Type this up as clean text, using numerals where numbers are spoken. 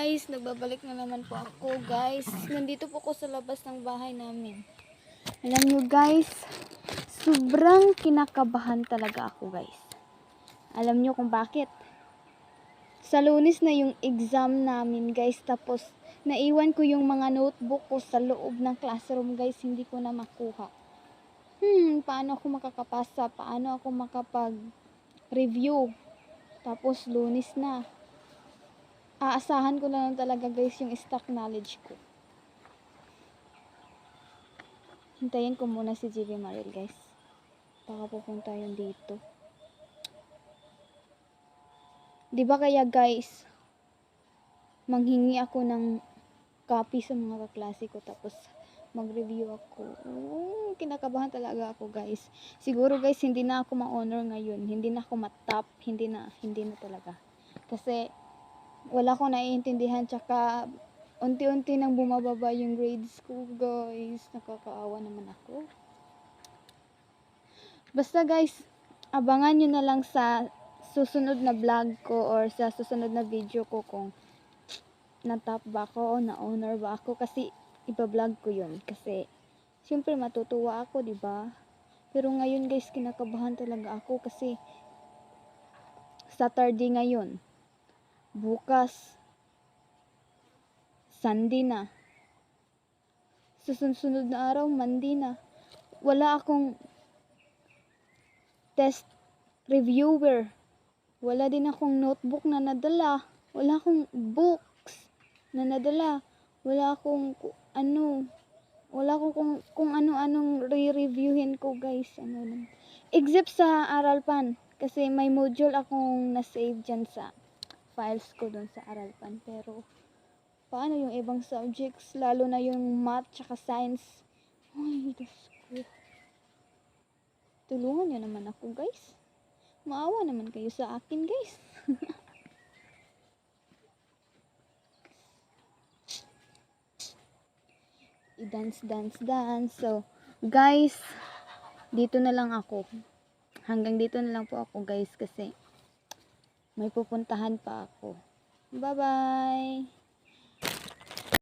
guys, nagbabalik na naman po ako guys. Nandito po ako sa labas ng bahay namin. Alam nyo guys, sobrang kinakabahan talaga ako guys. Alam nyo kung bakit? Sa Lunes na yung exam namin guys, tapos naiwan ko yung mga notebook ko sa loob ng classroom guys, hindi ko na makuha. Paano ako makakapasa? Paano ako makapag-review? Tapos Lunes na. Aasahan ko na lang talaga guys yung stock knowledge ko. Hintayin ko muna si JB Maril guys. Baka pupunta yun dito. Diba kaya guys, manghingi ako ng copy sa mga kaklase ko tapos mag-review ako. Kinakabahan talaga ako guys. Siguro guys, hindi na ako ma-honor ngayon. Hindi na ako matap. Hindi na talaga. Kasi wala akong naiintindihan, tsaka unti-unti nang bumababa yung grades ko guys. Nakakaawa naman ako. Basta guys, abangan nyo na lang sa susunod na vlog ko or sa susunod na video ko kung na-top ba ako o na-honor ba ako, kasi iba-vlog ko yun. Kasi siyempre matutuwa ako, diba? Pero ngayon guys, kinakabahan talaga ako kasi Saturday ngayon. Bukas Sunday na. Susunod na araw Monday na. Wala akong test reviewer. Wala din akong notebook na nadala. Wala akong books na nadala. Wala akong wala akong kung ano-anong re-reviewin ko guys. Except sa Aralpan. Kasi may module akong na-save dyan sa files ko dun sa Aralpan. Pero paano yung ibang subjects, lalo na yung math tsaka science? Ay, Diyos ko. Tulungan nyo naman ako guys. Maawa naman kayo sa akin guys. I-dance. So, guys, dito na lang ako. Hanggang dito na lang po ako guys kasi may pupuntahan pa ako. Bye-bye!